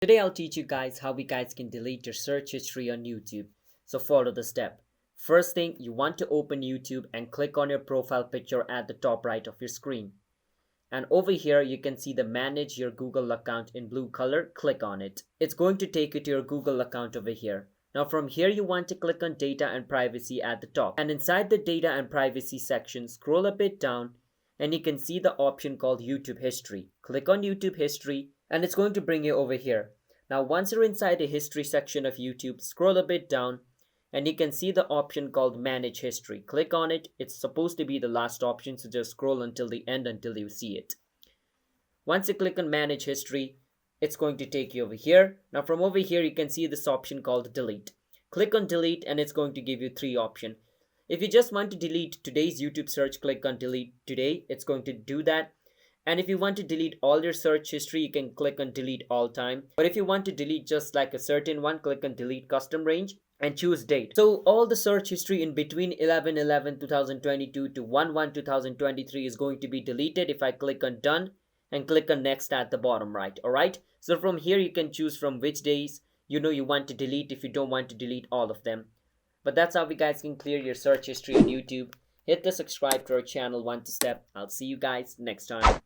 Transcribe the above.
Today I'll teach you guys how we guys can delete your search history on YouTube. So follow the step. First thing, you want to open YouTube and click on your profile picture at the top right of your screen. And over here you can see the manage your Google account in blue color. Click on it. It's going to take you to your Google account over here. Now from here you want to click on data and privacy at the top. And inside the data and privacy section, scroll a bit down and you can see the option called YouTube history. Click on YouTube history and it's going to bring you over here. Now once you're inside the history section of YouTube, scroll a bit down and you can see the option called manage history. Click on it. It's supposed to be the last option, so just scroll until the end until you see it. Once you click on manage history, it's going to take you over here. Now from over here you can see this option called delete. Click on delete and it's going to give you three options. If you just want to delete today's YouTube search, click on delete today. It's going to do that. And if you want to delete all your search history, you can click on delete all time. But if you want to delete just like a certain one, click on delete custom range and choose date. So all the search history in between 11/11/2022 to 1/1/2023 is going to be deleted if I click on done and click on next at the bottom right. Alright, so from here you can choose from which days you want to delete if you don't want to delete all of them. But that's how we guys can clear your search history on YouTube. Hit the subscribe to our channel one step. I'll see you guys next time.